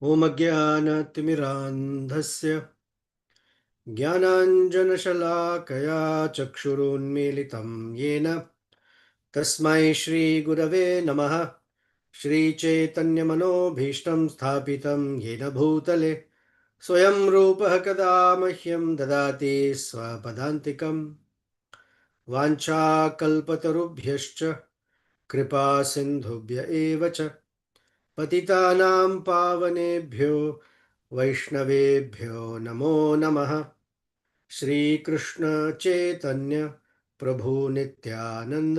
ॐ अज्ञानतिमिरान्धस्य ज्ञानाञ्जनशलाकया चक्षुरुन्मीलितं येन तस्मै श्रीगुरवे नमः। श्रीचैतन्यमनोभीष्टं स्थापितं येन भूतले स्वयं रूपः कदा मह्यं ददाति स्वपदान्तिकं। वाञ्छाकल्पतरुभ्यश्च कृपासिन्धुभ्य एव च पतितानां पावनेभ्यो वैष्णवेभ्यो नमो नमः। श्रीकृष्ण चैतन्य प्रभु नित्यानंद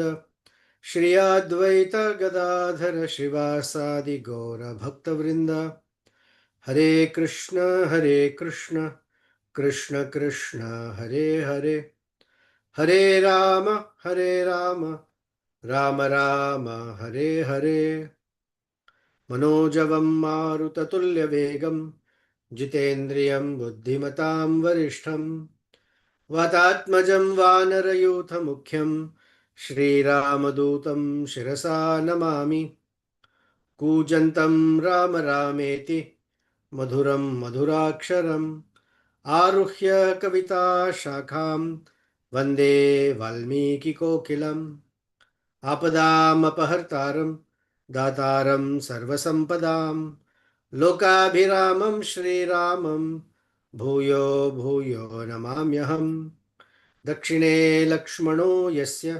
श्री अद्वैत गदाधर श्रीवासादि गौर भक्तवृंद। हरे कृष्ण कृष्ण कृष्ण हरे हरे, हरे राम राम राम हरे हरे। मनोजवं मारुततुल्यवेगं जितेन्द्रियं बुद्धिमतां वरिष्ठं वातात्मजं वानरयूथमुख्यं श्रीरामदूतं शिरसा नमामि। कूजन्तं राम रामेति मधुरं मधुराक्षरम् आरुह्य कविताशाखां वन्दे वाल्मीकिकोकिलम्। आपदामपहर्तारं दातारं सर्वसम्पदां लोकाभिरामं श्रीरामं भूयो भूयो नमाम्यहम्। दक्षिणे लक्ष्मणो यस्य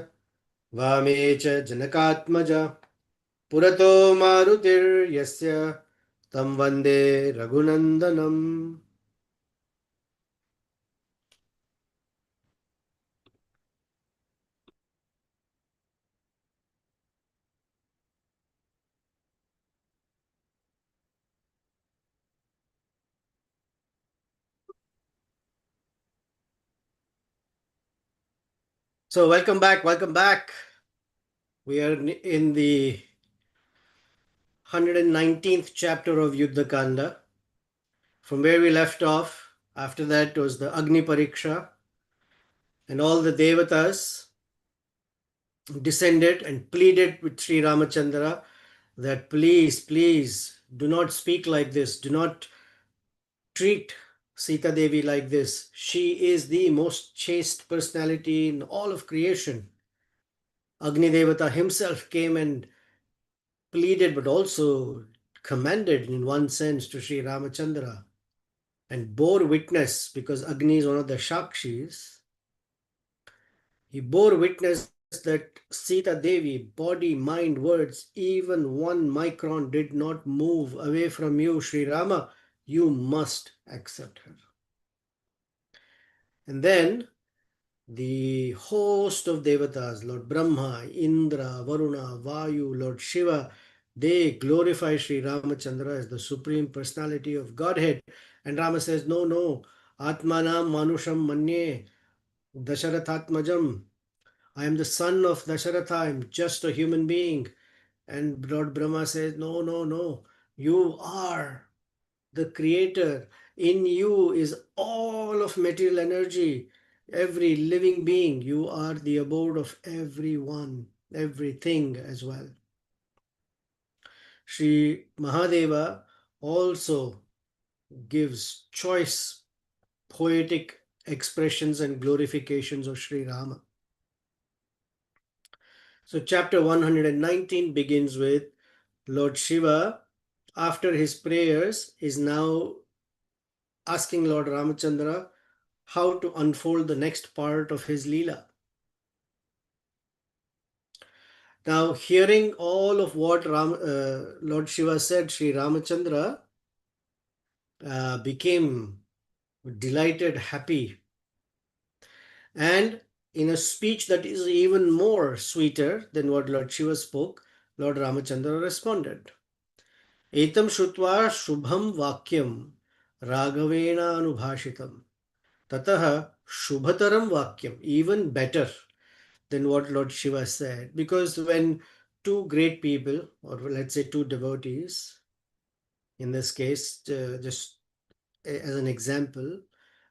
वामे च जनकात्मजा पुरतो मारुतिर्यस्य तं वन्दे रघुनन्दनम्। So welcome back, welcome back. We are in the 119th chapter of Yuddha Kanda. From where we left off, after that was the Agni Pariksha, and all the Devatas descended and pleaded with Sri Ramachandra that please do not speak like this, do not treat Sita Devi like this. She is the most chaste personality in all of creation. Agni Devata himself came and pleaded, but also commanded in one sense to Sri Ramachandra and bore witness, because Agni is one of the Shakshis. He bore witness that Sita Devi, body, mind, words, even 1 micron did not move away from you, Sri Rama. You must accept her. And then the host of Devatas, Lord Brahma, Indra, Varuna, Vayu, Lord Shiva, they glorify Sri Ramachandra as the Supreme Personality of Godhead. And Rama says, no, Atmanam Manusham Manye Dasharathatmajam. I am the son of Dasharatha. I am just a human being. And Lord Brahma says, no. You are the creator. In you is all of material energy. Every living being. You are the abode of everyone, everything as well. Sri Mahadeva also gives choice poetic expressions and glorifications of Sri Rama. So chapter 119 begins with Lord Shiva, after his prayers, is now asking Lord Ramachandra how to unfold the next part of his Leela. Now, hearing all of what Lord Shiva said, Sri Ramachandra became delighted, happy, and in a speech that is even more sweeter than what Lord Shiva spoke, Lord Ramachandra responded. Etam Shutva Shubham Vakyam Raghavena Anubhashitam Tataha Shubhataram Vakyam, even better than what Lord Shiva said. Because when two great people, or let's say two devotees, in this case, just as an example,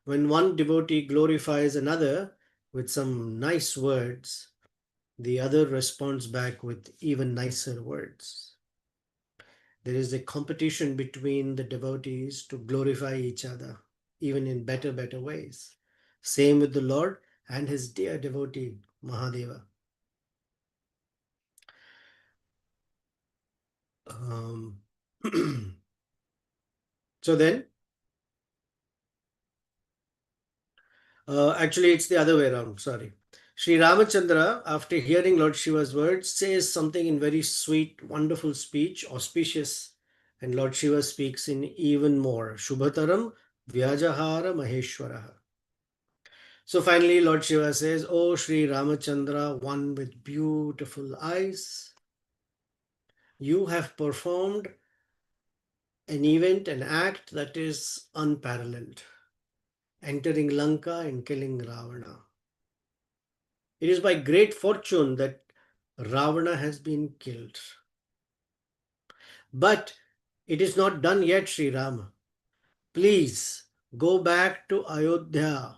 when one devotee glorifies another with some nice words, the other responds back with even nicer words. There is a competition between the devotees to glorify each other, even in better ways. Same with the Lord and his dear devotee, Mahadeva. Um, so then, actually, it's the other way around. Sorry. Sri Ramachandra, after hearing Lord Shiva's words, says something in very sweet, wonderful speech, auspicious. And Lord Shiva speaks in even more. Shubhataram Vyajahara Maheshwaraha. So finally, Lord Shiva says, "O Sri Ramachandra, one with beautiful eyes, you have performed an event, an act that is unparalleled, entering Lanka and killing Ravana. It is by great fortune that Ravana has been killed. But it is not done yet, Sri Rama. Please go back to Ayodhya.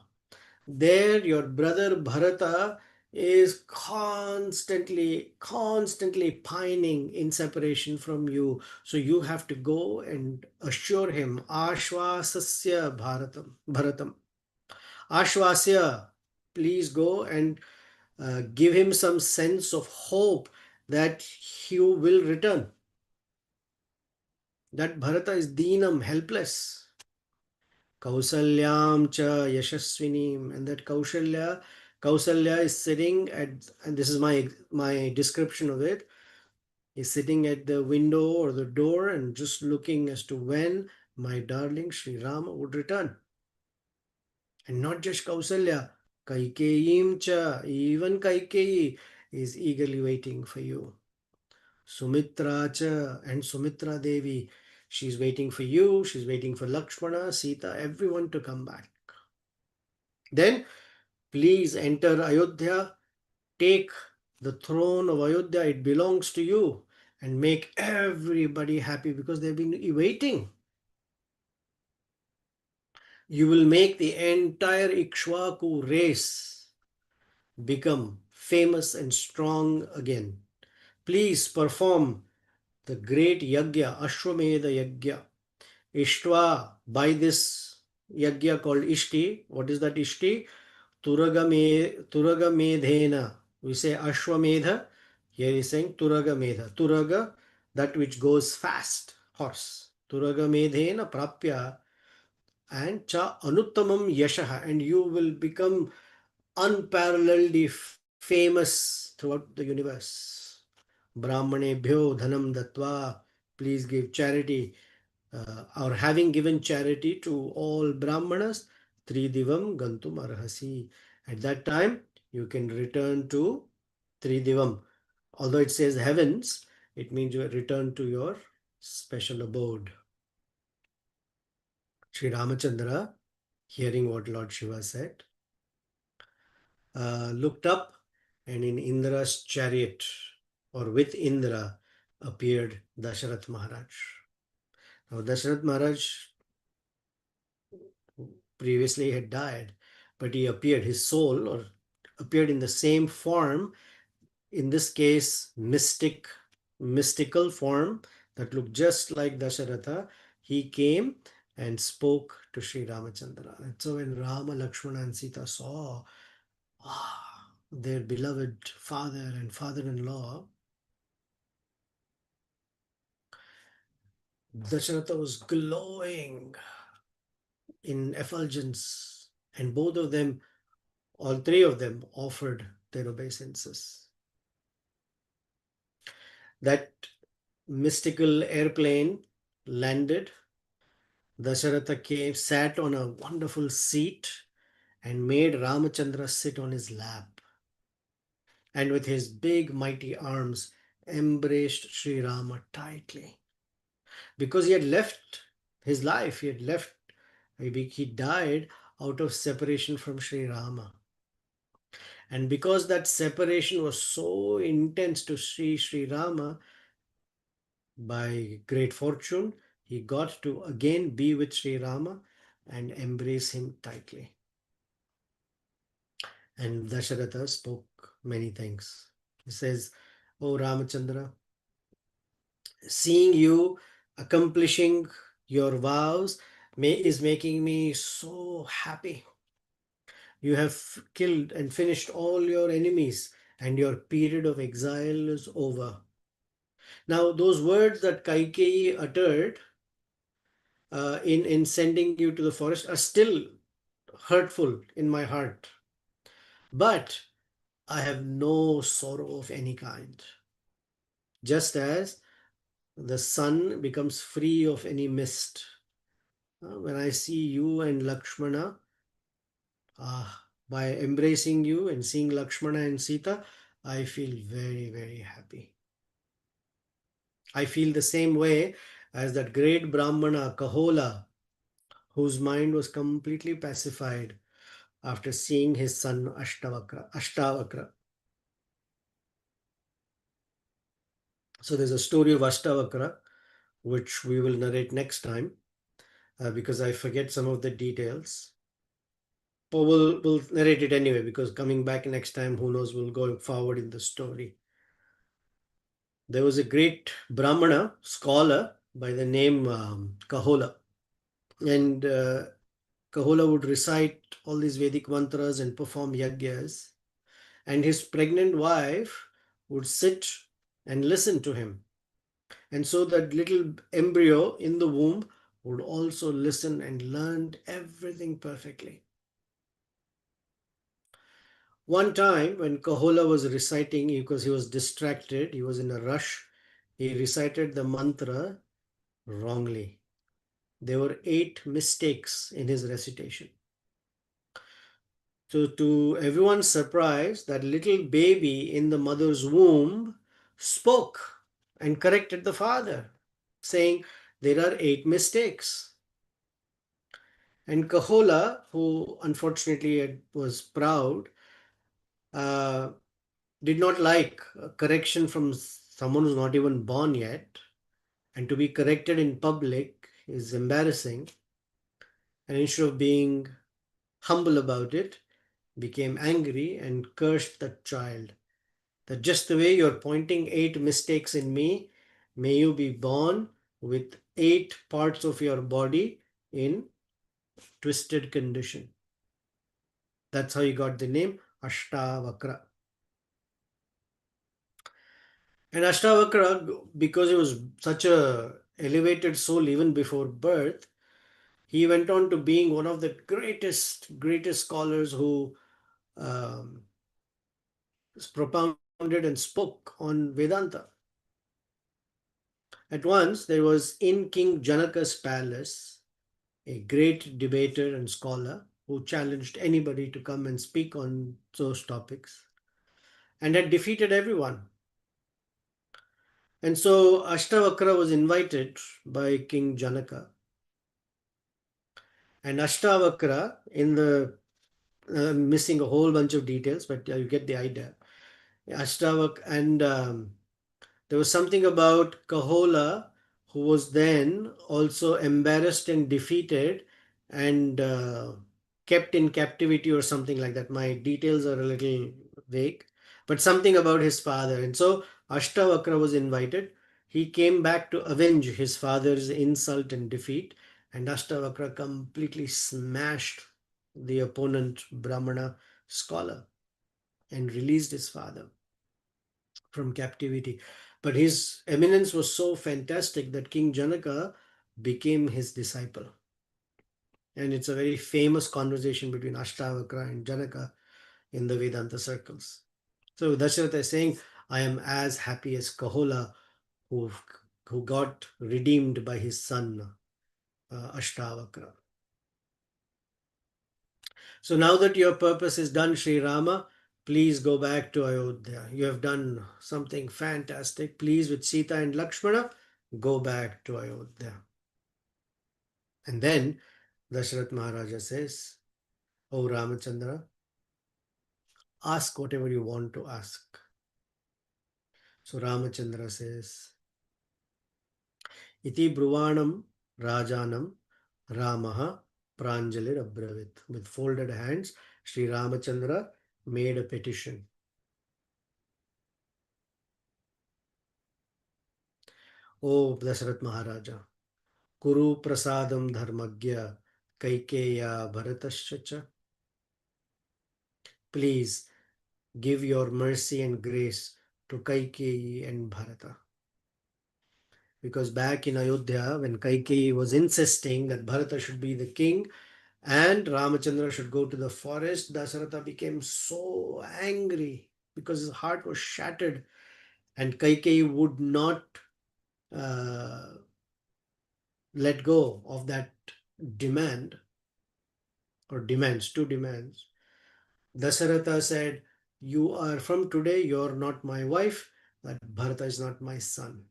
There, your brother Bharata is constantly pining in separation from you. So you have to go and assure him, Ashwasasya Bharatam. Ashwasya, please go and give him some sense of hope that he will return. That Bharata is deenam, helpless. Kausalyam cha yashasvinim, and that Kausalya is sitting at, and this is my description of it, is sitting at the window or the door and just looking as to when my darling Sri Rama would return. And not just Kausalya, Kaikeyim cha, even Kaikeyi is eagerly waiting for you. Sumitra cha, and Sumitra Devi, she's waiting for you, she's waiting for Lakshmana, Sita, everyone to come back. Then please enter Ayodhya, take the throne of Ayodhya, it belongs to you, and make everybody happy because they've been waiting. You will make the entire Ikshwaku race become famous and strong again. Please perform the great yagya, Ashwamedha yagya. Ishtva, by this yagya called Ishti. What is that Ishti? Turagamedhena. We say Ashwamedha. Here he's saying Turagamedha. Turaga, that which goes fast, horse. Turagamedhena prapya, and cha anuttamam yashaha, and you will become unparalleledly famous throughout the universe. Brahmanebhyo dhanam datva, please give charity, or having given charity to all Brahmanas, Tridivam Gantum Arhasi. At that time, you can return to Tridivam. Although it says heavens, it means you return to your special abode. Sri Ramachandra, hearing what Lord Shiva said, looked up, and in Indra's chariot, or with Indra, appeared Dasharath Maharaj. Now, Dasharath Maharaj previously had died, but he appeared, his soul, or appeared in the same form, in this case, mystical form that looked just like Dasharatha. He came and spoke to Sri Ramachandra. And so when Rama, Lakshmana, and Sita saw their beloved father and father-in-law, Dasharatha was glowing in effulgence, and both of them, all three of them, offered their obeisances. That mystical airplane landed. Dasharatha came, sat on a wonderful seat, and made Ramachandra sit on his lap. And with his big mighty arms, embraced Sri Rama tightly. Because he had left his life, he died out of separation from Sri Rama. And because that separation was so intense to Sri Rama, by great fortune, he got to again be with Sri Rama and embrace him tightly. And Dasharatha spoke many things. He says, "Oh Ramachandra, seeing you Accomplishing your vows is making me so happy. You have killed and finished all your enemies, and your period of exile is over. Now, those words that Kaikeyi uttered in sending you to the forest are still hurtful in my heart. But I have no sorrow of any kind. Just as the sun becomes free of any mist. When I see you and Lakshmana, by embracing you and seeing Lakshmana and Sita, I feel very, very happy. I feel the same way as that great Brahmana Kahola, whose mind was completely pacified after seeing his son Ashtavakra. So there's a story of Ashtavakra, which we will narrate next time because I forget some of the details. But we'll narrate it anyway because coming back next time, who knows, we'll go forward in the story. There was a great Brahmana scholar by the name Kahola. And Kahola would recite all these Vedic mantras and perform yagyas. And his pregnant wife would sit and listen to him. And so that little embryo in the womb would also listen and learned everything perfectly. One time when Kahola was reciting, because he was distracted, he was in a rush, he recited the mantra wrongly. There were 8 mistakes in his recitation. So, to everyone's surprise, that little baby in the mother's womb spoke and corrected the father, saying, there are 8 mistakes. And Kahola, who unfortunately was proud, uh, did not like a correction from someone who's not even born yet. And to be corrected in public is embarrassing. And instead of being humble about it, became angry and cursed the child. That just the way you're pointing 8 mistakes in me, may you be born with 8 parts of your body in twisted condition. That's how he got the name Ashtavakra. And Ashtavakra, because he was such a elevated soul even before birth, he went on to being one of the greatest scholars who um, propounded and spoke on Vedanta. At once, there was in King Janaka's palace a great debater and scholar who challenged anybody to come and speak on those topics and had defeated everyone. And so Ashtavakra was invited by King Janaka. And Ashtavakra, in the missing a whole bunch of details, but you get the idea. Ashtavak, and there was something about Kahola, who was then also embarrassed and defeated and kept in captivity or something like that. My details are a little vague, but something about his father. And so Ashtavakra was invited. He came back to avenge his father's insult and defeat, and Ashtavakra completely smashed the opponent Brahmana scholar and released his father from captivity. But his eminence was so fantastic that King Janaka became his disciple. And it's a very famous conversation between Ashtavakra and Janaka in the Vedanta circles. So Dasharatha is saying, I am as happy as Kahola who, who got redeemed by his son Ashtavakra. So now that your purpose is done, Sri Rama, please go back to Ayodhya. You have done something fantastic. Please, with Sita and Lakshmana, go back to Ayodhya. And then Dasharath Maharaja says, Oh Ramachandra, ask whatever you want to ask. So Ramachandra says, Iti Bruvanam Rajanam Ramaha Pranjalir Abravit. With folded hands, Sri Ramachandra made a petition. O Dasharat Maharaja, Kuru Prasadam Dharmagya Kaikeya Bharatasya cha. Please give your mercy and grace to Kaikeyi and Bharata. Because back in Ayodhya, when Kaikeyi was insisting that Bharata should be the king and Ramachandra should go to the forest, Dasharatha became so angry because his heart was shattered, and Kaikeyi would not uh, let go of that demand or demands, two demands. Dasharatha said, "You are from today, you're not my wife, that Bharata is not my son."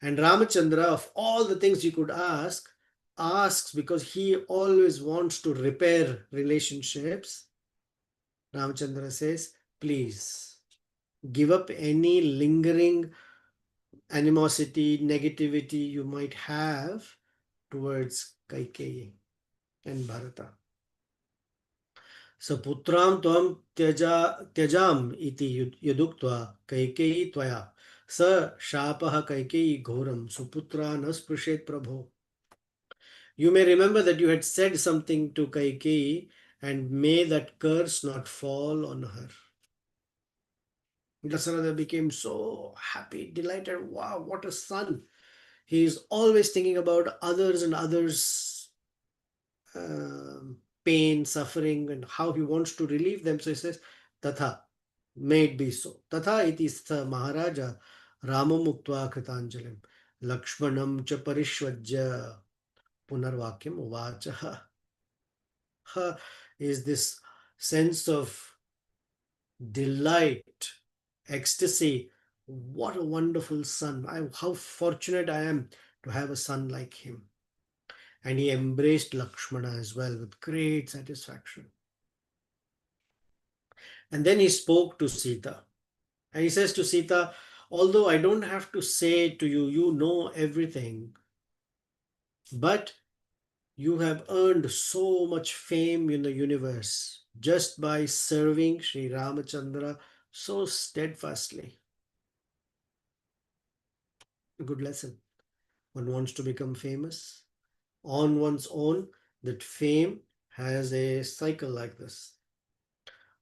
And Ramachandra, of all the things you could ask, asks because he always wants to repair relationships. Ramachandra says, please give up any lingering animosity, negativity you might have towards Kaikeyi and Bharata. Saputram tvam tyajam iti yaduktva Kaikeyi tvaya sa shapaha Kaikeyi ghoram suputra na sprishet prabho. You may remember that you had said something to Kaikeyi, and may that curse not fall on her. Dasharatha became so happy, delighted. Wow, what a son. He is always thinking about others and others' pain, suffering, and how he wants to relieve them. So he says, Tatha, may it be so. Tatha iti stha Maharaja Ramam uktva kritanjalim Lakshmanam cha parishvajya punarvakyam uvacha. Is this sense of delight, ecstasy. What a wonderful son. How fortunate I am to have a son like him. And he embraced Lakshmana as well with great satisfaction. And then he spoke to Sita. And he says to Sita, although I don't have to say to you, you know everything, but you have earned so much fame in the universe just by serving Sri Ramachandra so steadfastly. A good lesson. One wants to become famous on one's own, that fame has a cycle like this.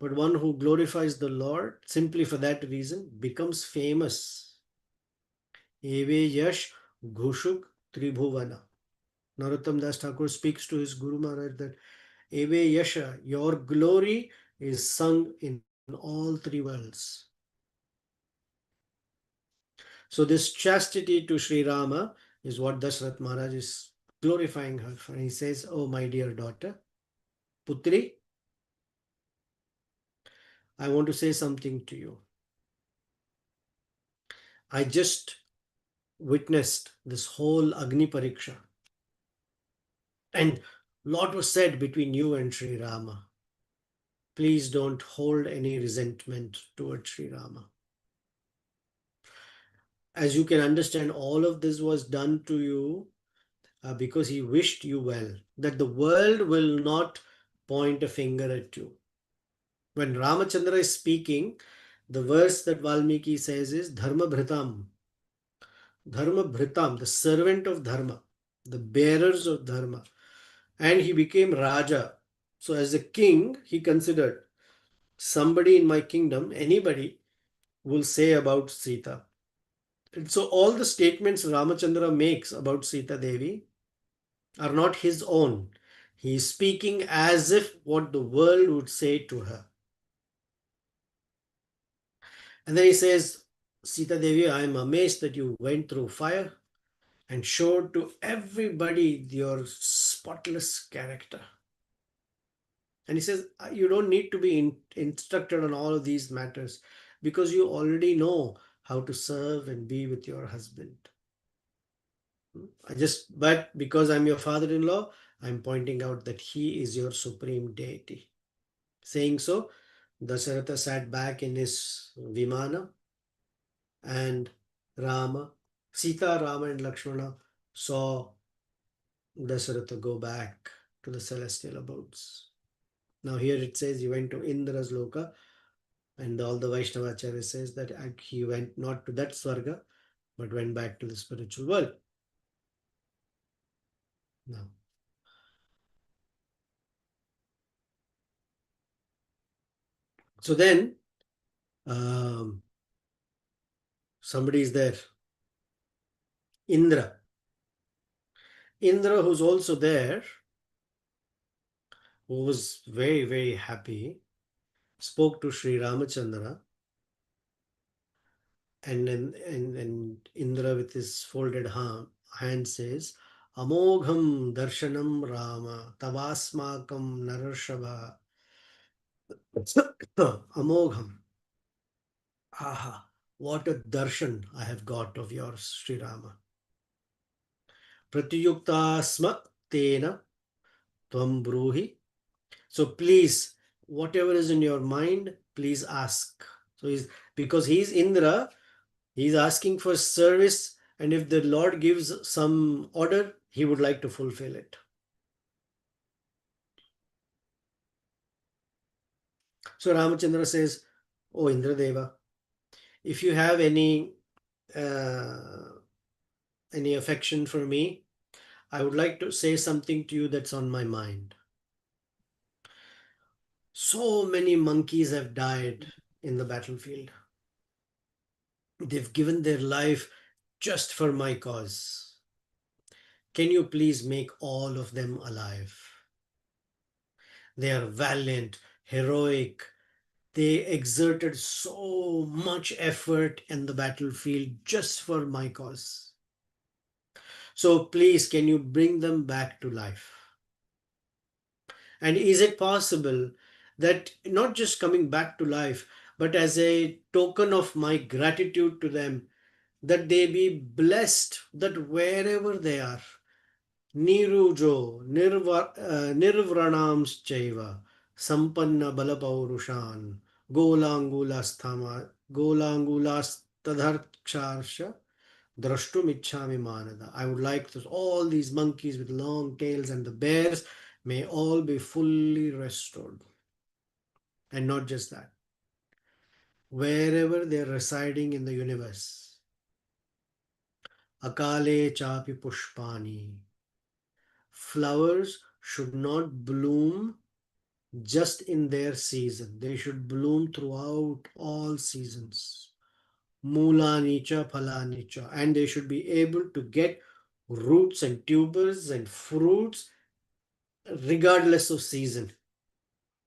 But one who glorifies the Lord simply for that reason becomes famous. Eve yash ghushuk tribhuvana. Narottam Das Thakur speaks to his Guru Maharaj that Eve yasha, your glory is sung in all three worlds. So this chastity to Sri Rama is what Dashrath Maharaj is glorifying her for. He says, oh my dear daughter, Putri, I want to say something to you. I just witnessed this whole Agni Pariksha, and lot was said between you and Sri Rama. Please don't hold any resentment towards Sri Rama. As you can understand, all of this was done to you because he wished you well, that the world will not point a finger at you. When Ramachandra is speaking, the verse that Valmiki says is Dharma Bhritam. Dharma Bhritam, the servant of Dharma, the bearers of Dharma. And he became Raja. So as a king, he considered somebody in my kingdom, anybody will say about Sita. And so all the statements Ramachandra makes about Sita Devi are not his own. He is speaking as if what the world would say to her. And then he says, Sita Devi, I am amazed that you went through fire and showed to everybody your spotless character. And he says, you don't need to be instructed on all of these matters because you already know how to serve and be with your husband. But because I'm your father-in-law, I'm pointing out that he is your supreme deity. Saying so, Dasharatha sat back in his Vimana, and Sita, Rama and Lakshmana saw Dasharatha go back to the celestial abodes. Now here it says he went to Indra's Loka, and all the Vaishnavacharya says that he went not to that Swarga, but went back to the spiritual world. Now, so then um, somebody is there, Indra. Indra, who's also there, who was very, very happy, spoke to Sri Ramachandra, and Indra with his folded hand says, Amogham darshanam Rama tavasmakam narashabha. Amogham. Aha, what a darshan I have got of yours, Sri Rama. Pratiyukta sma tena tvam bruhi. So please, whatever is in your mind, please ask. So because he's Indra, he's asking for service, and if the Lord gives some order, he would like to fulfill it. So Ramachandra says, Oh Indra Deva, if you have uh, any affection for me, I would like to say something to you that's on my mind. So many monkeys have died in the battlefield. They've given their life just for my cause. Can you please make all of them alive? They are valiant, heroic. They exerted so much effort in the battlefield just for my cause. So please, can you bring them back to life? And is it possible that not just coming back to life, but as a token of my gratitude to them, that they be blessed, that wherever they are, Nirujo nirvranams chaiva sampanna balapaurushan golangulastadharksharsha drashtumichhami manada. I would like all these monkeys with long tails and the bears may all be fully restored. And not just that, wherever they are residing in the universe, akale chapi pushpani, flowers should not bloom just in their season. They should bloom throughout all seasons. Mulanicha, phalanicha. And they should be able to get roots and tubers and fruits regardless of season.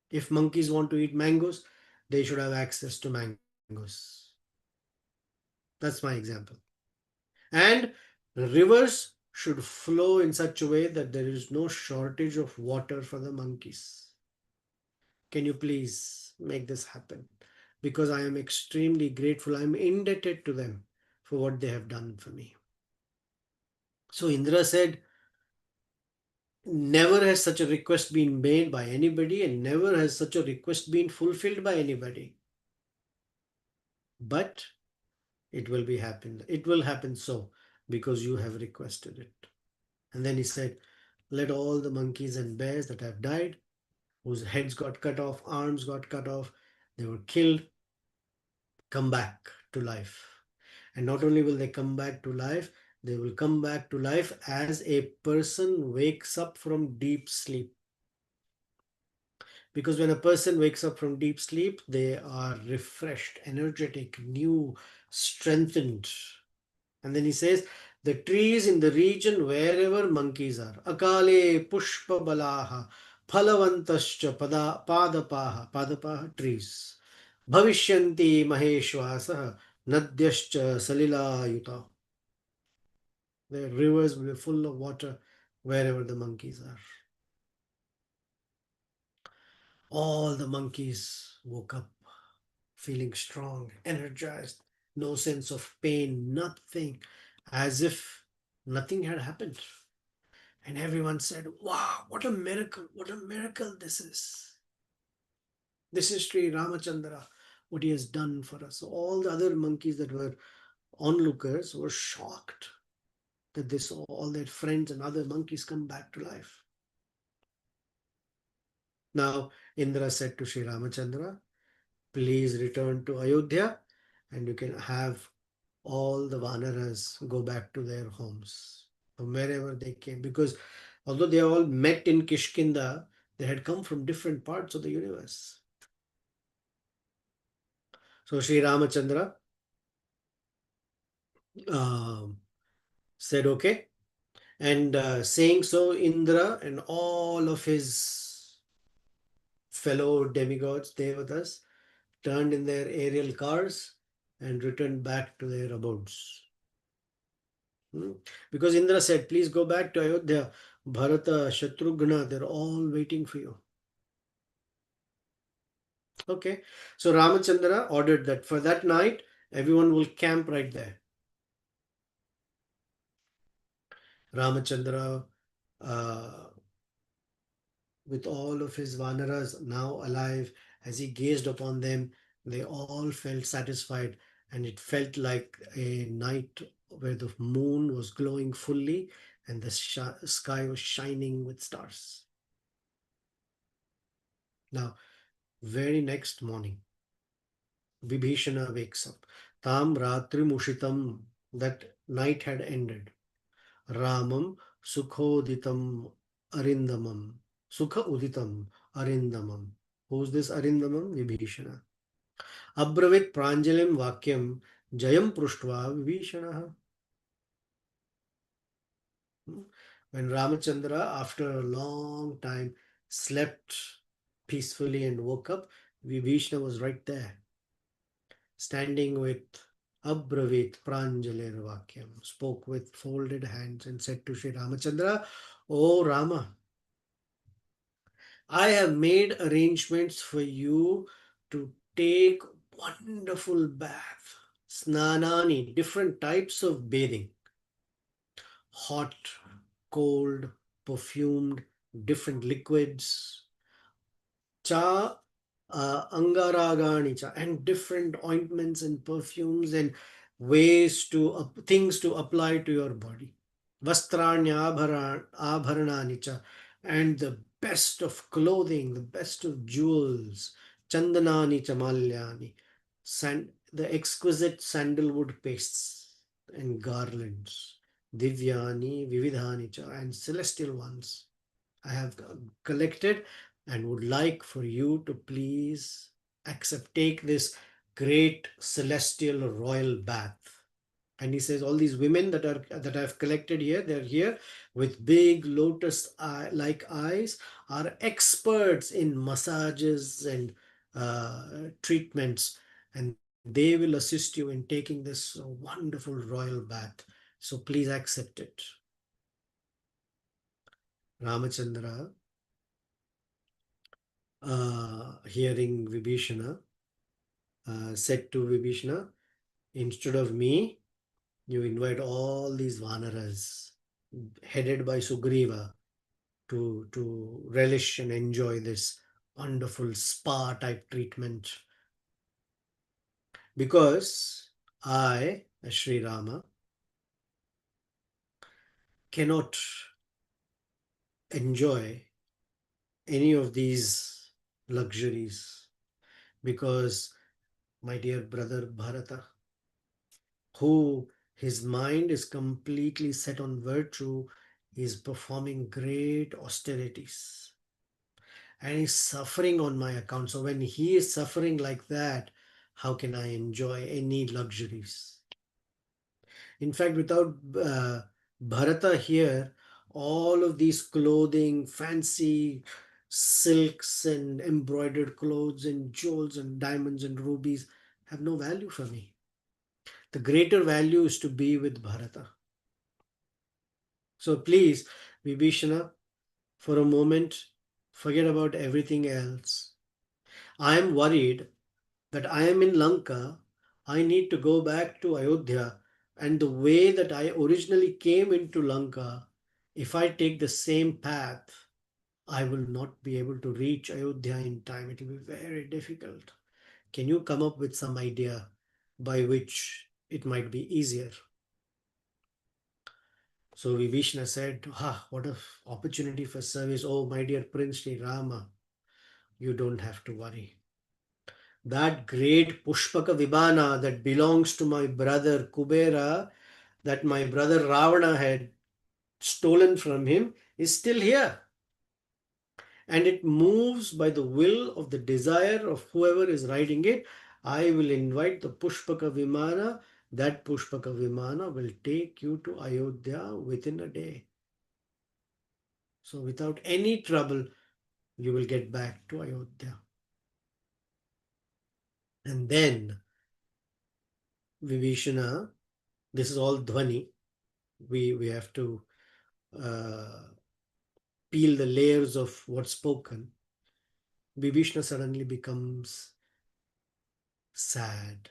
If monkeys want to eat mangoes, they should have access to mangoes. That's my example. And rivers should flow in such a way that there is no shortage of water for the monkeys. Can you please make this happen? Because I am extremely grateful. I'm indebted to them for what they have done for me. So Indra said, never has such a request been made by anybody, and never has such a request been fulfilled by anybody. But it will be happen. It will happen so because you have requested it. And then he said, let all the monkeys and bears that have died, whose heads got cut off, arms got cut off, they were killed, come back to life. And not only will they come back to life, they will come back to life as a person wakes up from deep sleep. Because when a person wakes up from deep sleep, they are refreshed, energetic, new, strengthened. And then he says, the trees in the region wherever monkeys are, akale pushpa balaha, phalavantascha padapaha, padapaha trees, bhavishyanti maheshwasaha, nadyascha salilayuta. The rivers will be full of water wherever the monkeys are. All the monkeys woke up feeling strong, energized, no sense of pain, nothing, as if nothing had happened. And everyone said, wow, what a miracle this is. This is Sri Ramachandra, what he has done for us. All the other monkeys that were onlookers were shocked that they saw all their friends and other monkeys come back to life. Now, Indra said to Sri Ramachandra, please return to Ayodhya and you can have all the Vanaras go back to their homes from wherever they came. Because although they all met in Kishkinda, they had come from different parts of the universe. So Sri Ramachandra um said, okay. And saying so, Indra and all of his fellow demigods, devatas, turned in their aerial cars and returned back to their abodes. Hmm. Because Indra said, please go back to Ayodhya. Bharata, Shatrughna, they're all waiting for you. Okay. So Ramachandra ordered that for that night, everyone will camp right there. Ramachandra, uh, with all of his Vanaras now alive, as he gazed upon them, they all felt satisfied, and it felt like a night where the moon was glowing fully and the sky was shining with stars. Now, very next morning, Vibhishana wakes up. Tam Ratri Mushitam, that night had ended. Ramam Sukhoditam Arindamam. Sukha Uditam Arindamam. Who's this Arindamam? Vibhishana. Abravit Pranjalim Vakyam Jayam Pruštva Vibhishana. When Ramachandra, after a long time, slept peacefully and woke up, Vibhishana was right there, standing with Abravit Pranjalir Vakyam, spoke with folded hands and said to Sri Ramachandra, O Rama, I have made arrangements for you to take wonderful bath, snanani, different types of bathing, hot, cold, perfumed, different liquids, cha angaragani cha, and different ointments and perfumes and ways to things to apply to your body. Vastranya abharanani cha, and the best of clothing, the best of jewels, chandanani cha malyani, the exquisite sandalwood pastes and garlands, divyani, vividhani cha, and celestial ones I have collected and would like for you to please take this great celestial royal bath. And he says all these women that I've collected here, they're here with big lotus eye, like eyes, are experts in massages and treatments, and they will assist you in taking this wonderful royal bath. So please accept it. Ramachandra, hearing Vibhishana, said to Vibhishana, instead of me, you invite all these Vanaras headed by Sugriva to relish and enjoy this wonderful spa type treatment. Because I, as Sri Rama, cannot enjoy any of these luxuries because my dear brother Bharata, who his mind is completely set on virtue, is performing great austerities and is suffering on my account. So when he is suffering like that, how can I enjoy any luxuries? In fact, without Bharata here, all of these clothing, fancy silks and embroidered clothes and jewels and diamonds and rubies have no value for me. The greater value is to be with Bharata. So please, Vibhishana, for a moment, forget about everything else. I am worried that I am in Lanka. I need to go back to Ayodhya. And the way that I originally came into Lanka, if I take the same path, I will not be able to reach Ayodhya in time. It will be very difficult. Can you come up with some idea by which it might be easier? So Vibhishana said, what an opportunity for service. Oh, my dear Prince Sri Rama, you don't have to worry. That great Pushpaka Vibana that belongs to my brother Kubera, that my brother Ravana had stolen from him, is still here. And it moves by the will of the desire of whoever is riding it. I will invite the Pushpaka Vimana. That Pushpaka Vimana will take you to Ayodhya within a day. So, without any trouble, you will get back to Ayodhya. And then, Vibhishana, this is all Dhvani. We have to uh, peel the layers of what's spoken. Vibhishana suddenly becomes sad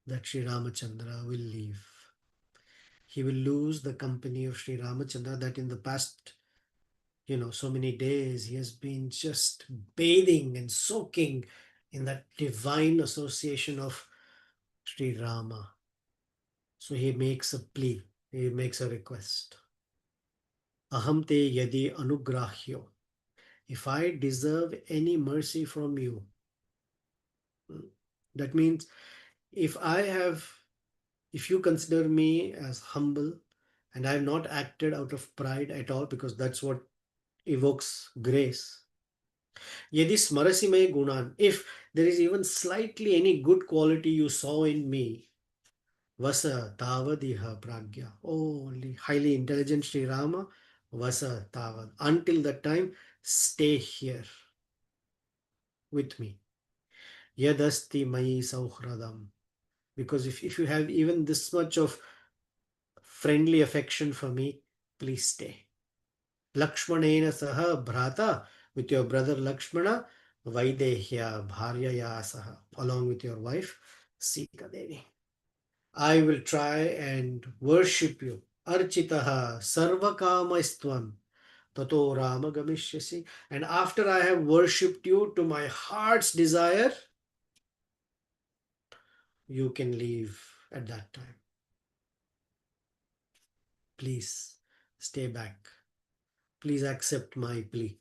that Sri Ramachandra will leave. He will lose the company of Sri Ramachandra that in the past, so many days he has been just bathing and soaking in that divine association of Sri Rama. So he makes a plea, he makes a request. Aham te yadi anugrahyo. If I deserve any mercy from you, that means if if you consider me as humble and I have not acted out of pride at all, because that's what evokes grace. Yadi smarasi me gunan, if there is even slightly any good quality you saw in me, vasa tavadiha pragya. Oh, only highly intelligent Sri Rama, vasa tavad. Until that time, stay here with me. Yadasti mai sauhradam. Because if you have even this much of friendly affection for me, please stay. Lakshmanena saha bhrata, with your brother Lakshmana, Vaidehya bharyaya saha, along with your wife Sita Devi. I will try and worship you. Architaha sarvakamaistvam tato rama gamishyasi. And after I have worshipped you to my heart's desire, you can leave at that time. Please stay back. Please accept my plea.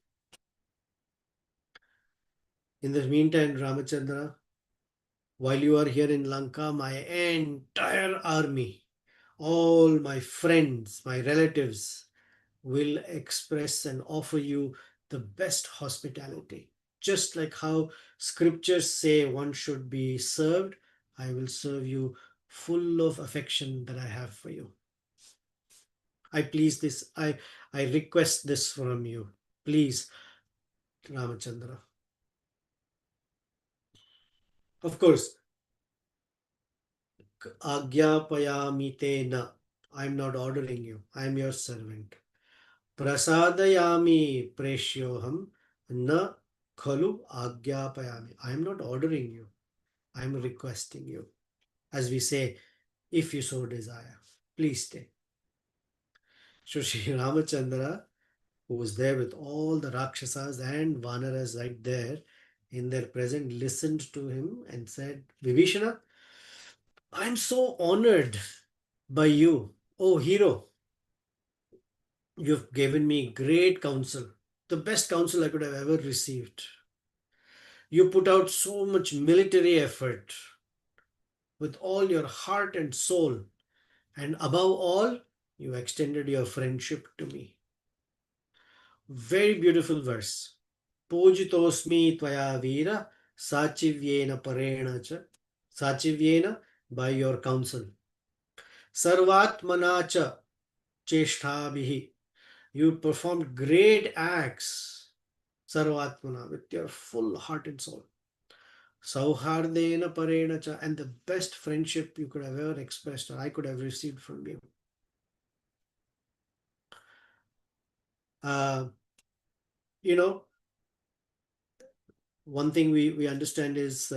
In the meantime, Ramachandra, while you are here in Lanka, my entire army, all my friends, my relatives will express and offer you the best hospitality. Just like how scriptures say one should be served, I will serve you full of affection that I have for you. I request this from you. Please, Ramachandra. Of course, Agyapayami te na. I'm not ordering you. I'm your servant. Prasadayami preshyoham na khalu agyapayami. I'm not ordering you. I'm requesting you. As we say, if you so desire, please stay. So Sri Ramachandra, who was there with all the Rakshasas and Vanaras right there in their presence, listened to him and said, Vibhishana, I'm so honored by you, oh hero. You've given me great counsel, the best counsel I could have ever received. You put out so much military effort with all your heart and soul, and above all, you extended your friendship to me. Very beautiful verse. Pujitosmi tvaya vira sachivyena parena cha. Sachivyena, by your counsel. Sarvatmana cha cheshthabhihi. You performed great acts. Sarvatmana, with your full heart and soul. Sauhardena parena cha, and the best friendship you could have ever expressed or I could have received from you. Uh, you know, one thing we understand is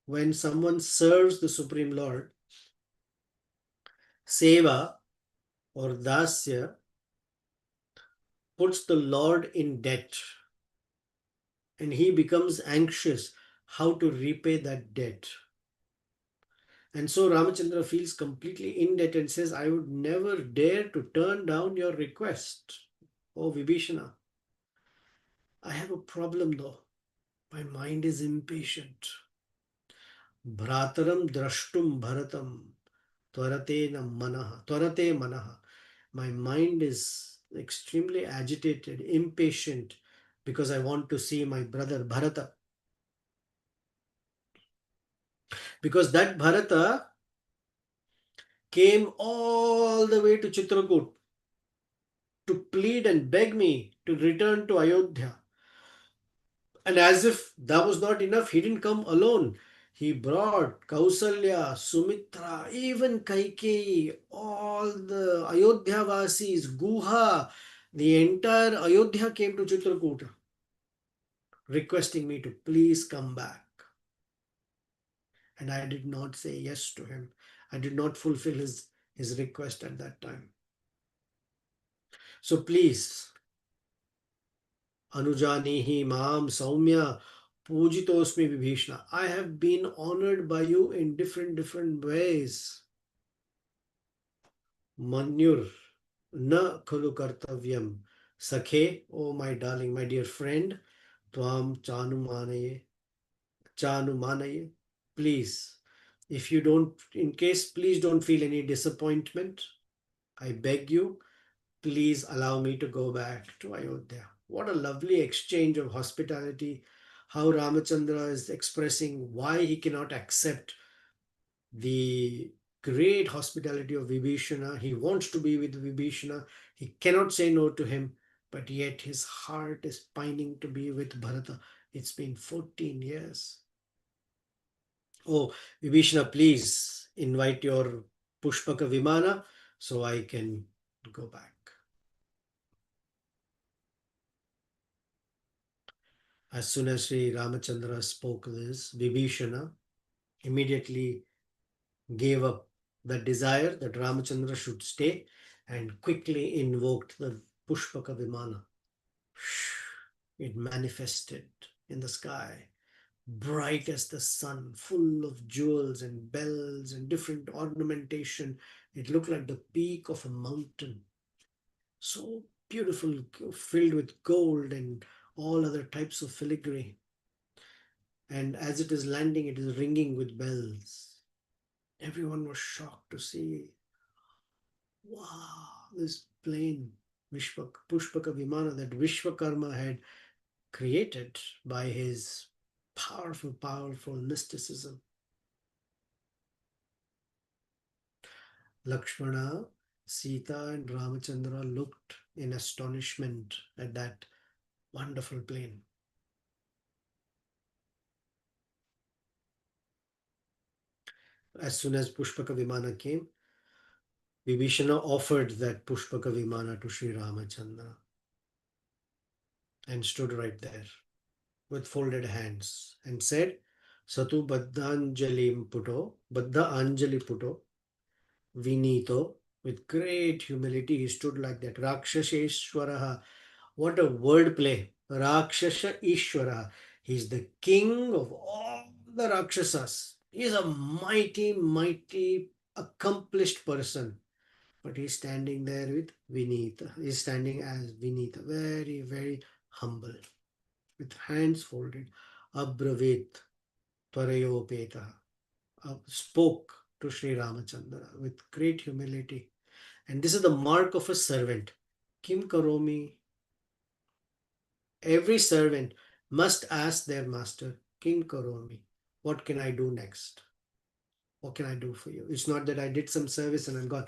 when someone serves the Supreme Lord, seva or dasya puts the Lord in debt and he becomes anxious how to repay that debt. And so Ramachandra feels completely in debt and says, I would never dare to turn down your request. Oh Vibhishana, I have a problem though. My mind is impatient. Bhrataram drashtum bharatam. Tvarate manaha. My mind is extremely agitated, impatient, because I want to see my brother Bharata. Because that Bharata came all the way to Chitrakoot to plead and beg me to return to Ayodhya. And as if that was not enough, he didn't come alone. He brought Kausalya, Sumitra, even Kaikeyi, all the Ayodhya Vasis, Guha, the entire Ayodhya came to Chitrakoot requesting me to please come back. And I did not say yes to him. I did not fulfill his request at that time. So please, Anujanihi Maam Saumya Pujitosmi Vibhishna. I have been honored by you in different ways. Manyur na khulu kartavyam. Sakhe, oh my darling, my dear friend, Tvam Chanumanaye. Please, if you don't, in case, please don't feel any disappointment. I beg you, please allow me to go back to Ayodhya. What a lovely exchange of hospitality. How Ramachandra is expressing why he cannot accept the great hospitality of Vibhishana. He wants to be with Vibhishana. He cannot say no to him, but yet his heart is pining to be with Bharata. It's been 14 years. Oh, Vibhishana, please invite your Pushpaka Vimana so I can go back. As soon as Sri Ramachandra spoke this, Vibhishana immediately gave up the desire that Ramachandra should stay and quickly invoked the Pushpaka Vimana. It manifested in the sky, bright as the sun, full of jewels and bells and different ornamentation. It looked like the peak of a mountain. So beautiful, filled with gold and all other types of filigree. And as it is landing, it is ringing with bells. Everyone was shocked to see, wow, this plane, Pushpaka Vimana, that Vishwakarma had created by his powerful mysticism. Lakshmana, Sita, and Ramachandra looked in astonishment at that wonderful plane. As soon as Pushpaka Vimana came, Vibhishana offered that Pushpaka Vimana to Sri Ramachandra and stood right there with folded hands and said, Satu Baddha Anjali Puto, Vinito, with great humility, he stood like that. Rakshaseshwaraha. What a wordplay. Rakshasa Ishwara. He's the king of all the Rakshasas. He's a mighty, accomplished person. But he's standing there with Vinita. He's standing as Vinita. Very humble. With hands folded. Abravit Tvarayopeta. Spoke to Sri Ramachandra with great humility. And this is the mark of a servant. Kim Karomi. Every servant must ask their master, Kim Karomi, what can I do next? What can I do for you? It's not that I did some service and I'm gone.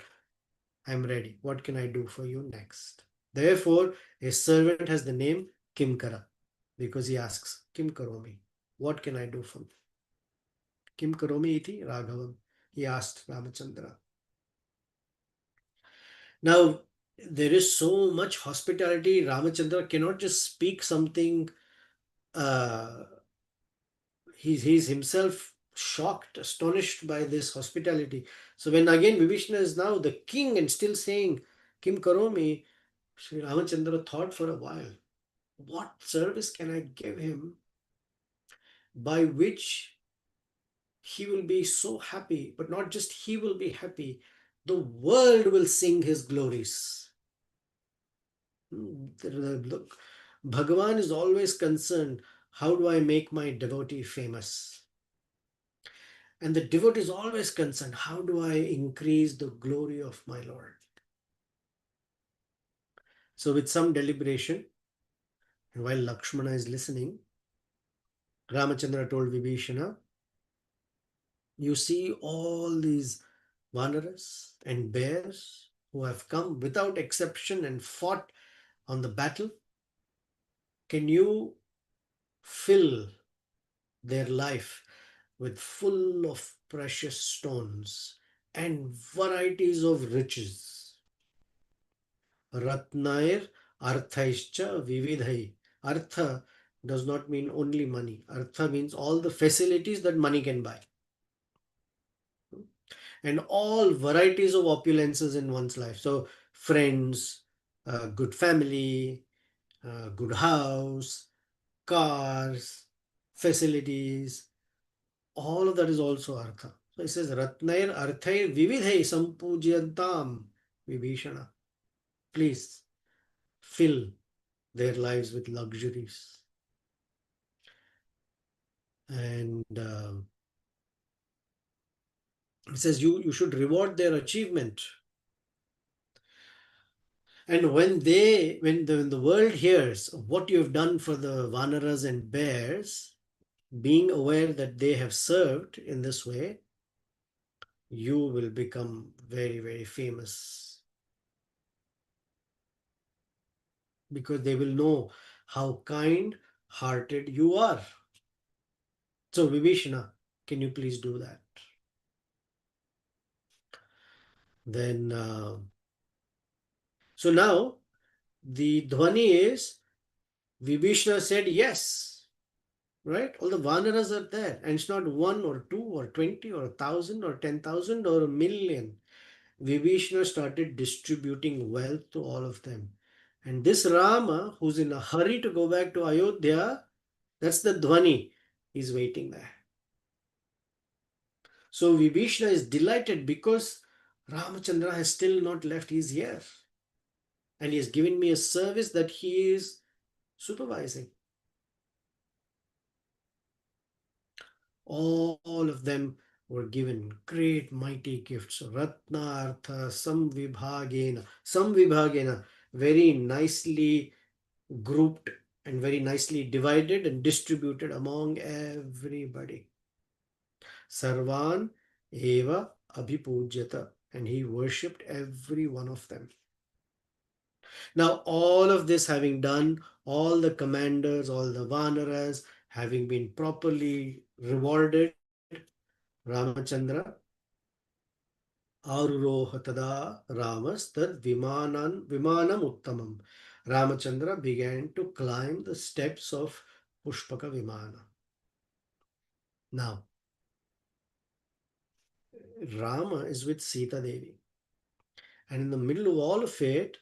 I'm ready. What can I do for you next? Therefore, a servant has the name Kimkara because he asks, Kim Karomi, what can I do for you? Kim Karomi iti Raghavam. He asked Ramachandra. Now, there is so much hospitality. Ramachandra cannot just speak something. He's himself shocked, astonished by this hospitality. So when again Vibhishana is now the king and still saying, Kim Karomi, Sri Ramachandra thought for a while, what service can I give him by which he will be so happy, but not just he will be happy, the world will sing his glories. Look, Bhagavan is always concerned How do I make my devotee famous? And the devotee is always concerned, how do I increase the glory of my Lord? So, with some deliberation, and while Lakshmana is listening, Ramachandra told Vibhishana, you see all these Vanaras and bears who have come without exception and fought on the battle. Can you fill their life with full of precious stones and varieties of riches? Ratnair Arthaischa Vividhai. Artha does not mean only money. Artha means all the facilities that money can buy. And all varieties of opulences in one's life. So, friends, good family, good house, cars, facilities, all of that is also Artha. So, it says Ratnair Arthair Vividhai Sampujyantam Vibhishana. Please fill their lives with luxuries. And it says you should reward their achievement. And when the world hears what you have done for the Vanaras and bears, being aware that they have served in this way, you will become very, very famous. Because they will know how kind-hearted you are. So Vibhishana, can you please do that? Then, so now the dhwani is Vibhishana said yes, right? All the Vanaras are there, and it's not one or two or 20 or 1,000 or 10,000 or a million. Vibhishana started distributing wealth to all of them. And this Rama, who's in a hurry to go back to Ayodhya, that's the dhwani. He's waiting there. So Vibhishana is delighted because Ramachandra has still not left. He's here. And he has given me a service that he is supervising. All of them were given great mighty gifts. Ratna Artha Samvibhagena, very nicely grouped and very nicely divided and distributed among everybody. Sarvan Eva Abhipujyata, and he worshipped every one of them. Now, all of this having done, all the commanders, all the Vanaras having been properly rewarded, Ramachandra Aruroha tada Ramas tad vimanam uttamam. Ramachandra began to climb the steps of Pushpaka Vimana. Now, Rama is with Sita Devi. And in the middle of all of it,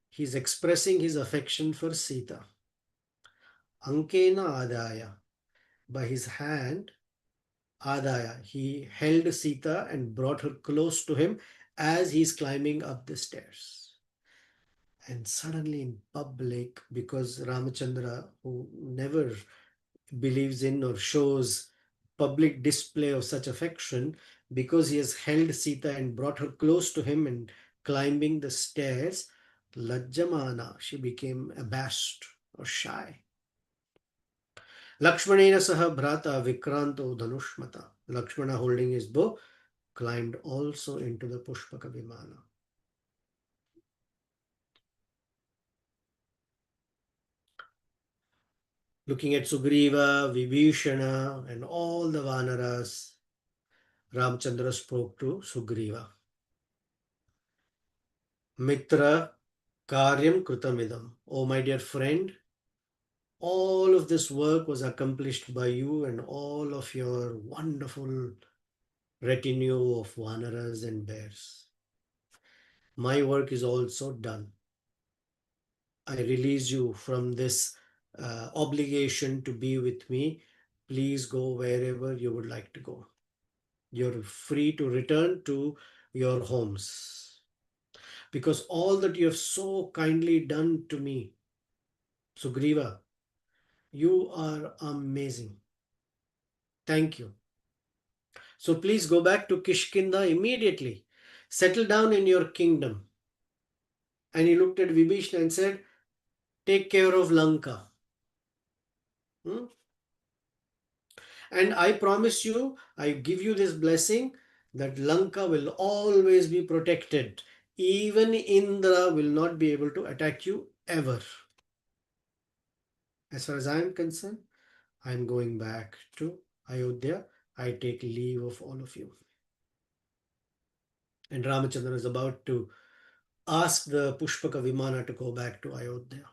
he's expressing his affection for Sita. Ankena Adaya. By his hand, Adaya, he held Sita and brought her close to him as he's climbing up the stairs. And suddenly in public, because Ramachandra, who never believes in or shows public display of such affection, because he has held Sita and brought her close to him and climbing the stairs, Lajjamana, she became abashed or shy. Lakshmanena saha bhrata vikranto dhanushmata. Lakshmana, holding his bow, climbed also into the Pushpaka Vimana. Looking at Sugriva, Vibhishana, and all the Vanaras, Ramchandra spoke to Sugriva. Mitra karyam krutamidam. Oh, my dear friend, all of this work was accomplished by you and all of your wonderful retinue of Vanaras and bears. My work is also done. I release you from this obligation to be with me. Please go wherever you would like to go. You're free to return to your homes. Because all that you have so kindly done to me, Sugriva, You are amazing. Thank you. So please go back to Kishkinda immediately. Settle down in your kingdom. And he looked at Vibhishna and said, take care of Lanka. Hmm? And I promise you, I give you this blessing that Lanka will always be protected. Even Indra will not be able to attack you ever. As far as I am concerned, I am going back to Ayodhya. I take leave of all of you. And Ramachandran is about to ask the Pushpaka Vimana to go back to Ayodhya.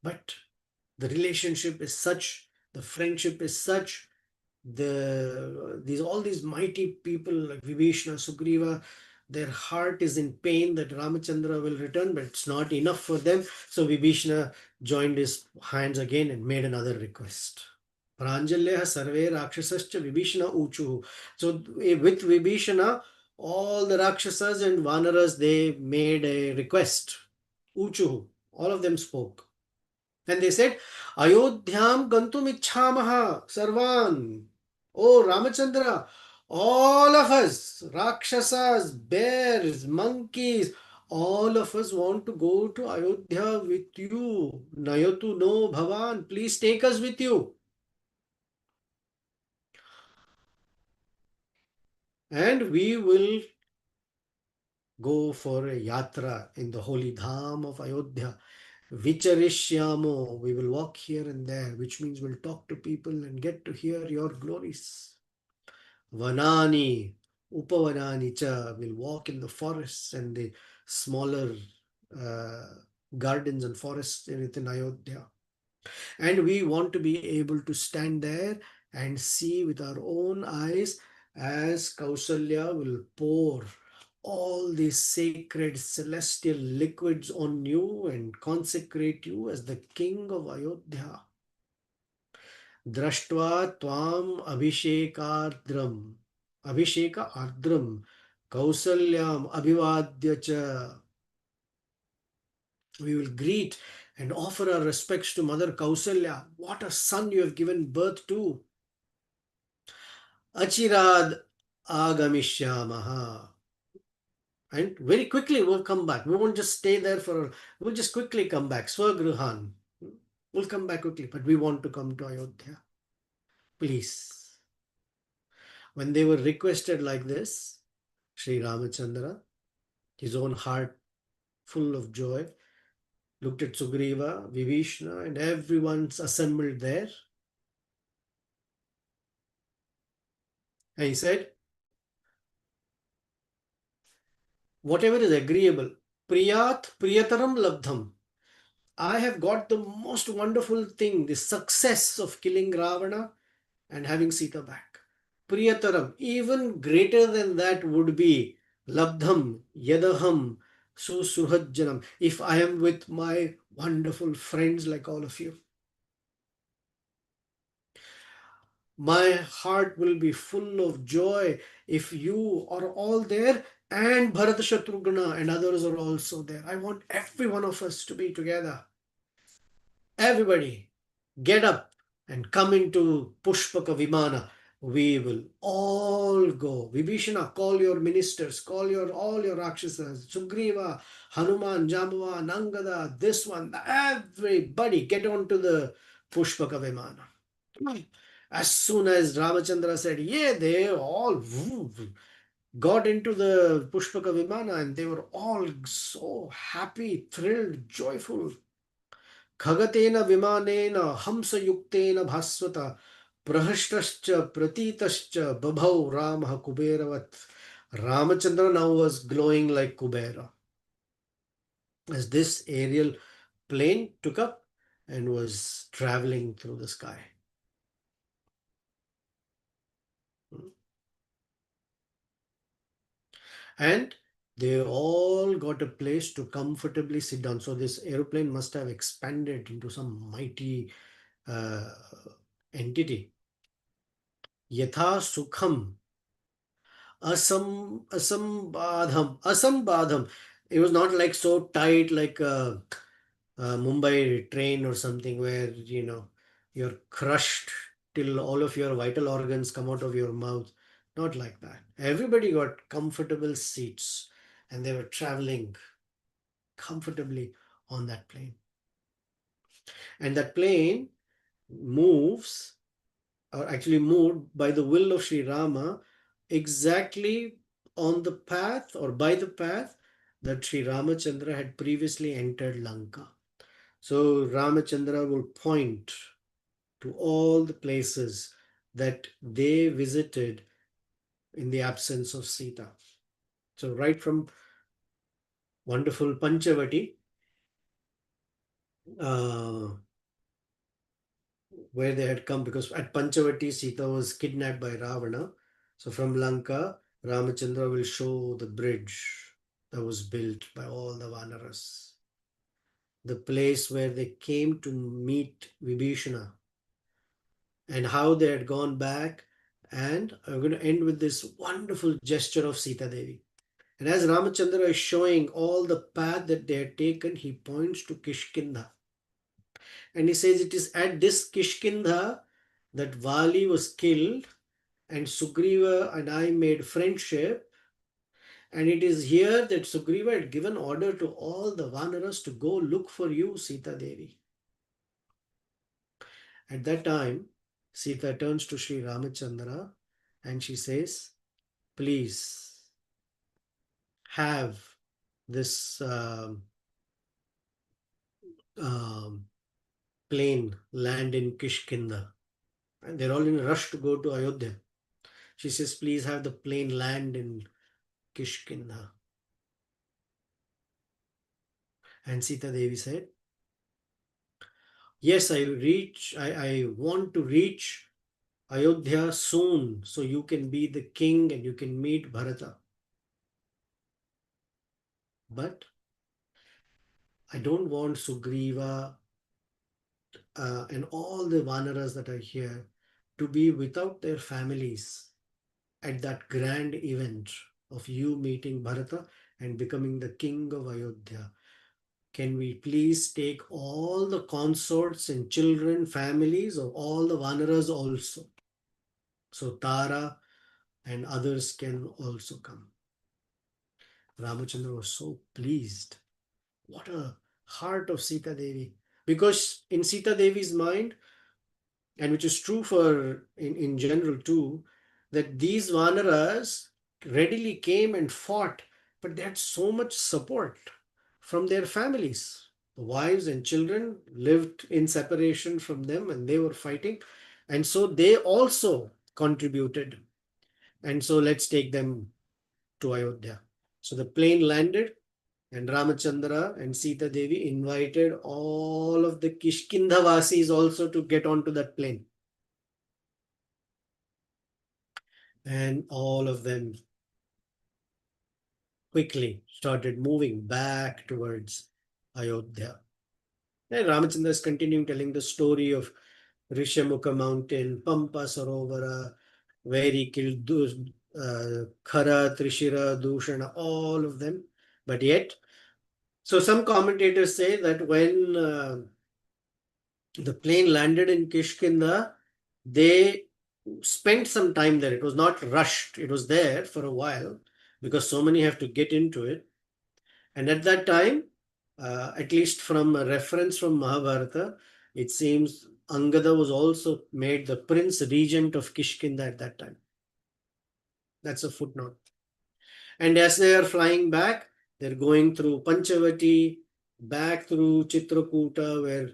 But the relationship is such, the friendship is such, these all these mighty people like Vibhishna, Sugriva, their heart is in pain that Ramachandra will return, but it's not enough for them. So Vibhishna joined his hands again and made another request. Pranjalya sarve rakshasascha Vibhishana uchu. So with Vibhishana, all the Rakshasas and Vanaras, they made a request. Uchu. All of them spoke. And they said, Ayodhyam gantum ichhamaha sarvan. Oh Ramachandra, all of us, Rakshasas, bears, monkeys, all of us want to go to Ayodhya with you. Nayatu no Bhavan, please take us with you. And we will go for a yatra in the holy dham of Ayodhya. Vicharishyamo, we will walk here and there, which means we'll talk to people and get to hear your glories. Vanani, Upavanani cha, will walk in the forests and the smaller uh, gardens and forests within Ayodhya. And we want to be able to stand there and see with our own eyes as Kausalya will pour all these sacred celestial liquids on you and consecrate you as the king of Ayodhya. Drashtva tvam abhishekardram abhisheka ardram kausalyam abhivadya cha. We will greet and offer our respects to Mother Kausalya. What a son you have given birth to. Achirad agamishyamaha. And very quickly we'll come back. We won't just stay there we'll just quickly come back. Swagruhan. We'll come back quickly, but we want to come to Ayodhya. Please. When they were requested like this, Sri Ramachandra, his own heart full of joy, looked at Sugriva, Vibhishna, and everyone's assembled there. And he said, whatever is agreeable, Priyat Priyataram Labdham. I have got the most wonderful thing, the success of killing Ravana and having Sita back. Priyataram, even greater than that would be Labdham, Yadaham, Susuhajjanam, if I am with my wonderful friends like all of you. My heart will be full of joy if you are all there and Bharata Shatrughna and others are also there. I want every one of us to be together. Everybody, get up and come into Pushpaka Vimana. We will all go. Vibhishana, call your ministers, call all your Rakshasas, Sugriva, Hanuman, Jambavan, Angada, this one, everybody get onto the Pushpaka Vimana. As soon as Ramachandra said, yeah, they all got into the Pushpaka Vimana and they were all so happy, thrilled, joyful. खगतेन विमानेन हंसयुक्तेन भास्वत प्रहष्टश्च प्रतीतश्च बभौ रामः कुबेरवत्. Ramachandra now was glowing like Kubera as this aerial plane took up and was traveling through the sky. And they all got a place to comfortably sit down. So this aeroplane must have expanded into some mighty uh, entity. Yatha sukham asambadham. It was not like so tight like a Mumbai train or something where you're crushed till all of your vital organs come out of your mouth. Not like that. Everybody got comfortable seats and they were traveling comfortably on that plane. And that plane moves, or actually moved by the will of Sri Rama, exactly on the path or by the path that Sri Ramachandra had previously entered Lanka. So Ramachandra will point to all the places that they visited in the absence of Sita. So right from wonderful Panchavati, uh, where they had come, because at Panchavati Sita was kidnapped by Ravana. So from Lanka, Ramachandra will show the bridge that was built by all the Vanaras, the place where they came to meet Vibhishana, and how they had gone back. And I'm going to end with this wonderful gesture of Sita Devi. And as Ramachandra is showing all the path that they had taken, he points to Kishkinda. And he says, it is at this Kishkinda that Vali was killed and Sugriva and I made friendship. And it is here that Sugriva had given order to all the Vanaras to go look for you, Sita Devi. At that time, Sita turns to Sri Ramachandra and she says, please have this um, plane land in Kishkinda. And they're all in a rush to go to Ayodhya. She says, please have the plane land in Kishkinda. And Sita Devi said, yes, I want to reach Ayodhya soon so you can be the king and you can meet Bharata. But I don't want Sugriva and all the Vanaras that are here to be without their families at that grand event of you meeting Bharata and becoming the king of Ayodhya. Can we please take all the consorts and children, families of all the Vanaras also? So Tara and others can also come. Ramachandra was so pleased. What a heart of Sita Devi. Because in Sita Devi's mind, and which is true for in general too, that these Vanaras readily came and fought, but they had so much support from their families. The wives and children lived in separation from them and they were fighting. And so they also contributed. And so let's take them to Ayodhya. So the plane landed and Ramachandra and Sita Devi invited all of the Kishkindhavasis also to get onto that plane. And all of them quickly started moving back towards Ayodhya. And Ramachandra is continuing telling the story of Rishamukha mountain, Pampa Sarovara, where he killed Khara, Trishira, Dushana, all of them. But yet, so some commentators say that when the plane landed in Kishkinda, they spent some time there. It was not rushed. It was there for a while because so many have to get into it. And at that time, at least from a reference from Mahabharata, it seems Angada was also made the prince regent of Kishkinda at that time. That's a footnote. And as they are flying back, they're going through Panchavati, back through Chitrakuta, where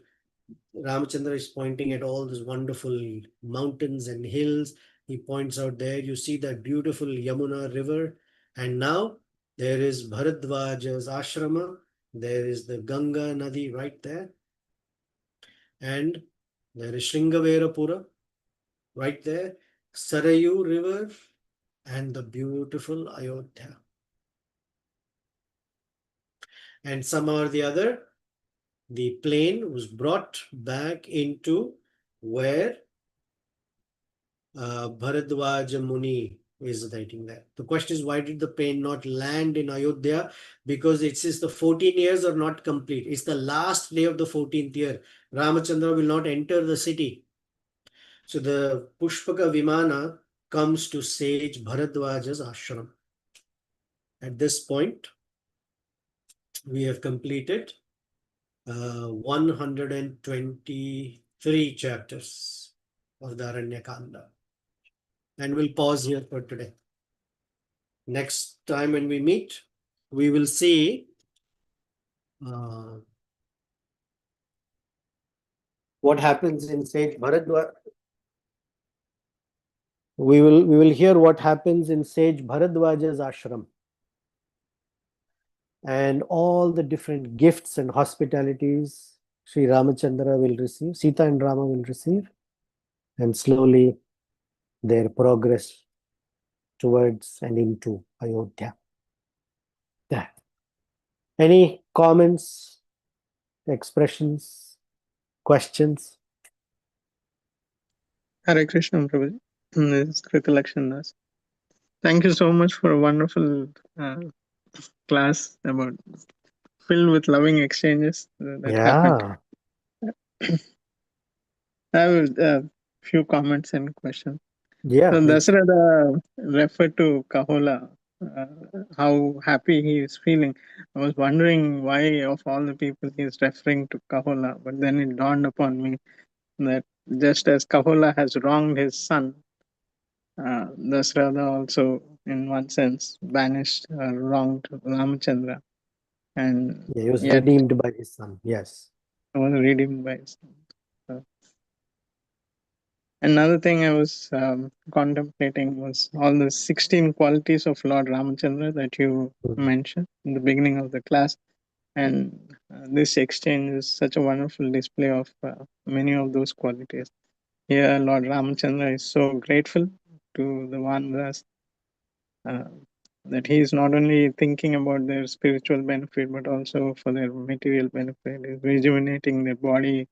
Ramachandra is pointing at all these wonderful mountains and hills. He points out there, you see that beautiful Yamuna river. And now there is Bharadwaja's ashrama. There is the Ganga Nadi right there. And there is Shringaverapura right there. Sarayu river and the beautiful Ayodhya. And somehow or the other, the plane was brought back into where Bharadwaja Muni is writing that. The question is, why did the plane not land in Ayodhya? Because it says the 14 years are not complete. It's the last day of the 14th year. Ramachandra will not enter the city. So the Pushpaka Vimana comes to sage Bharadwaja's ashram. At this point, we have completed 123 chapters of the Aranyakanda. And we'll pause here for today. Next time when we meet, we will see what happens in sage Bharadwaj. We will hear what happens in sage Bharadwaja's ashram, and all the different gifts and hospitalities Sri Ramachandra will receive, Sita and Rama will receive, and slowly their progress towards and into Ayodhya. Yeah. Any comments, expressions, questions? Hare Krishna, Prabhuji. This is Kritilakshmi Das. Thank you so much for a wonderful class about filled with loving exchanges that happened. I have a few comments and questions. Yeah, So please. Dasarada referred to Kahola, how happy he is feeling. I was wondering why, of all the people, he is referring to Kahola. But then it dawned upon me that just as Kahola has wronged his son, Dasarada also, in one sense, banished, wronged Ramachandra, and Yeah, he was yet redeemed by his son. Yes. was redeemed by his son. So, another thing I was contemplating was all the 16 qualities of Lord Ramachandra that you mentioned in the beginning of the class. And this exchange is such a wonderful display of many of those qualities. Here, Lord Ramachandra is so grateful to the Vanas that he is not only thinking about their spiritual benefit, but also for their material benefit. He's rejuvenating their body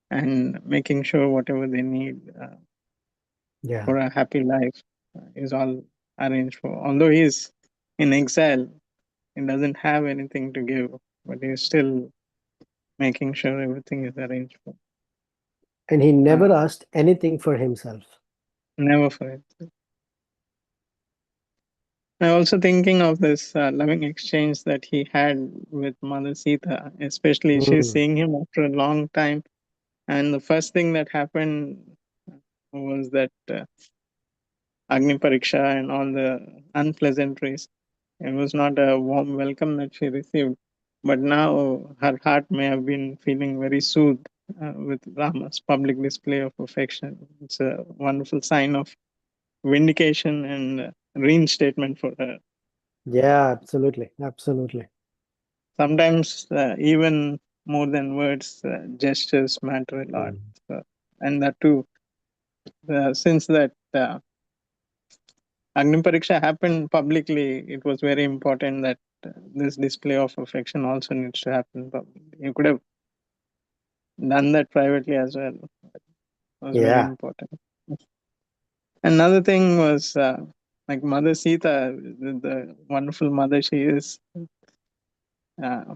and making sure whatever they need for a happy life is all arranged for. Although he is in exile, he doesn't have anything to give, but he's still making sure everything is arranged for. And he never asked anything for himself. Never for it. I'm also thinking of this loving exchange that he had with Mother Sita, especially she's seeing him after a long time. And the first thing that happened was that Agni Pariksha and all the unpleasantries. It was not a warm welcome that she received. But now her heart may have been feeling very soothed with Rama's public display of affection. It's a wonderful sign of vindication and reinstatement for her. Yeah, absolutely. Absolutely. Sometimes even more than words, gestures matter a lot. So, and that too, since that Agni Pariksha happened publicly, it was very important that this display of affection also needs to happen publicly. You could have done that privately as well. It was very important. Another thing was like Mother Sita, the wonderful mother she is.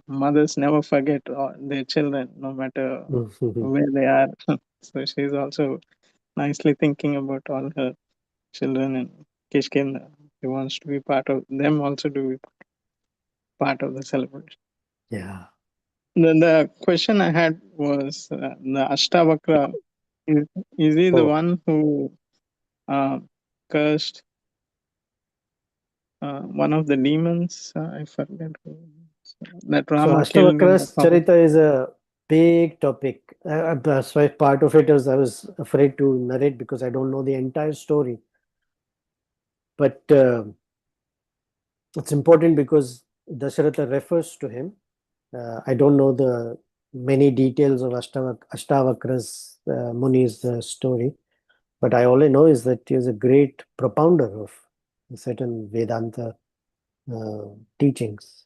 Mothers never forget their children, no matter where they are. So she's also nicely thinking about all her children in Kishkinda. She wants to be part of them, also to be part of the celebration. Yeah. Then the question I had was the Ashtavakra. Is he the one who cursed one of the demons? I forget who. That So Rama killed in the Ashtavakra's Pahud. Charita is a big topic. That's why part of it is I was afraid to narrate because I don't know the entire story. But it's important because Dasharatha refers to him. I don't know the many details of Ashtavakra's Muni's story, but I only know is that he is a great propounder of certain Vedanta teachings.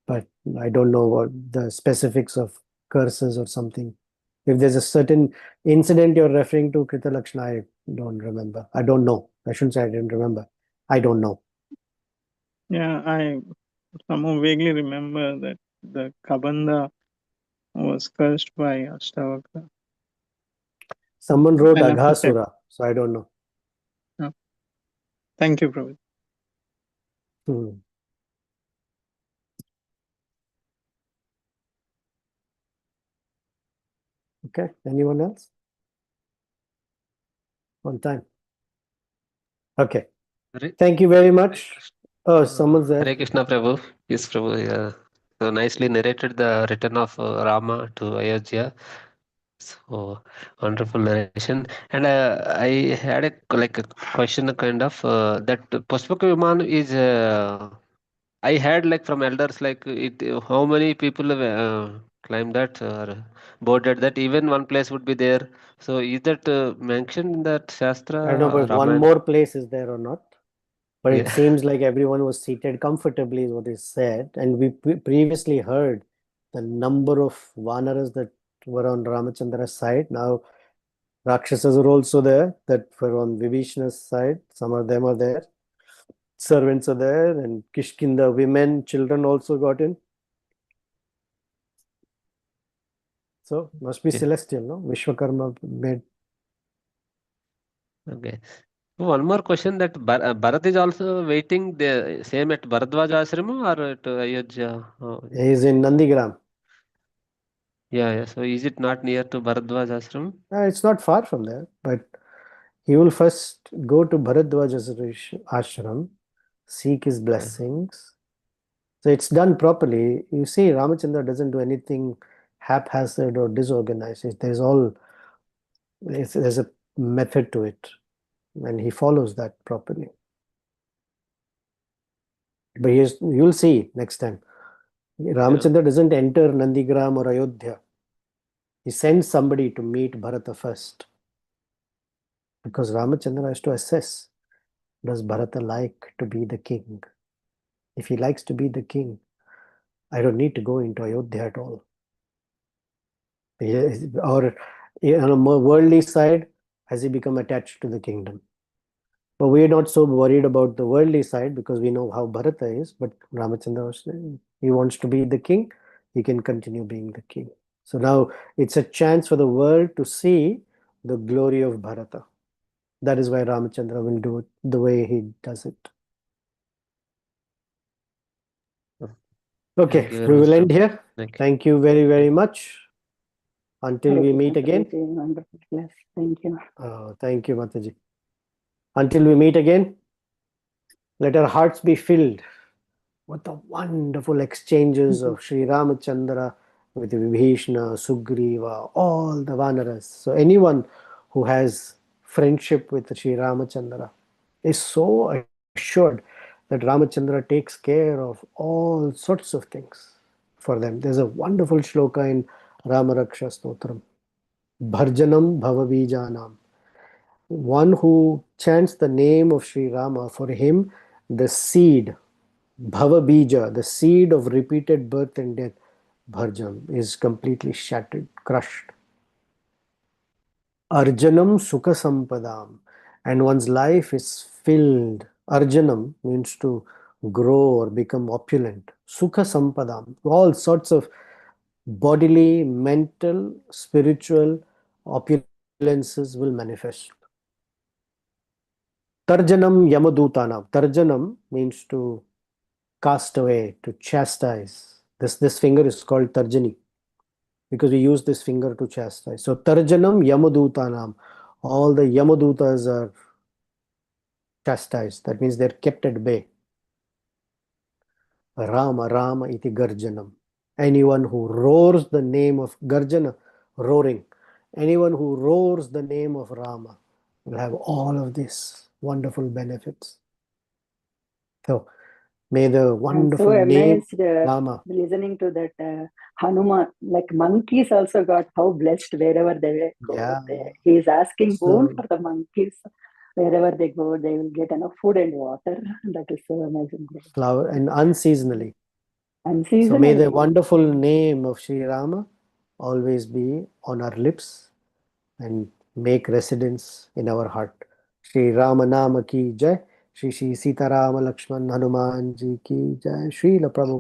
But I don't know what the specifics of curses or something. If there's a certain incident you're referring to, Krita Lakshana, I don't remember. I don't know. I shouldn't say I didn't remember. I don't know. Yeah, I somehow vaguely remember that the Kabanda was cursed by Ashtavakra. Someone wrote I'll have to check. Aghasura, so I don't know. Oh, thank you, Prabhu. Hmm. Okay, anyone else? On time. Okay, Hare, thank you very Hare much. Krishna. Oh, someone's there. Hare Krishna Prabhu. Yes, Prabhu. Yeah. So nicely narrated the return of Rama to Ayodhya. So wonderful narration. And I had a question kind of that Puspaka Viman is I had from elders how many people climbed that or boarded that, even one place would be there. So is that mentioned in that I don't know Shastra if one Ramayana? more place is there or not, but it Yeah. seems like everyone was seated comfortably, is what is said. And we previously heard the number of Vanaras that were on Ramachandra's side. Now, Rakshasas are also there that were on Vibhishana's side. Some of them are there. Servants are there, and Kishkinda women, children also got in. So, must be Okay. celestial, no? Vishwakarma made. Okay. One more question, that Bharat is also waiting the same at Bharadwaj Ashram or at Ayodhya? Oh, He is in Nandigram. yeah, yeah. So is it not near to Bharadwaj Ashram? It's not far from there, but he will first go to Bharadwaja's ashram, seek his Okay. blessings. So it's done properly. You see, Ramachandra doesn't do anything haphazard or disorganized. There's a method to it, and he follows that properly. But you'll see next time. Ramachandra doesn't enter Nandigram or Ayodhya. He sends somebody to meet Bharata first, because Ramachandra has to assess, does Bharata like to be the king? If he likes to be the king, I don't need to go into Ayodhya at all. Or on a more worldly side, has he become attached to the kingdom? But we are not so worried about the worldly side because we know how Bharata is. But Ramachandra, he wants to be the king. He can continue being the king. So now it's a chance for the world to see the glory of Bharata. That is why Ramachandra will do it the way he does it. Okay, Thank you very we much, will end Prabhu. here. Thank you. Thank you very, very much. Until Hare we Krishna meet again. Prabhuji, wonderful class. Thank you. Thank you, Mataji. Until we meet again, let our hearts be filled with the wonderful exchanges of Sri Ramachandra with Vibhishana, Sugriva, all the Vanaras. So anyone who has friendship with Sri Ramachandra is so assured that Ramachandra takes care of all sorts of things for them. There's a wonderful shloka in Ramaraksha Stotram. Bharjanam Bhavabijanam. One who chants the name of Sri Rama, for him, the seed, Bhava Bija, the seed of repeated birth and death, Bharjam, is completely shattered, crushed. Arjanam Sukha Sampadam, and one's life is filled. Arjanam means to grow or become opulent. Sukha Sampadam, all sorts of bodily, mental, spiritual opulences will manifest. Tarjanam Yamadutanam. Tarjanam means to cast away, to chastise. This finger is called Tarjani because we use this finger to chastise. So Tarjanam Yamadutanam. All the Yamadutas are chastised. That means they're kept at bay. Rama, Rama iti Garjanam. Anyone who roars the name of Garjana, roaring. Anyone who roars the name of Rama will have all of these wonderful benefits. So may the I'm so wonderful name amazed Rama. listening to that Hanuman. Like monkeys also got how blessed wherever they go. Yeah. He is asking boon So for the monkeys. Wherever they go, they will get enough food and water. That is so amazing. flower and unseasonally. And So may the seasonally, wonderful name of Sri Rama always be on our lips and make residence in our heart. Sri Rama Nama ki jai. Shri Sita Rama Lakshman Hanuman ji ki jai. Srila Prabhu.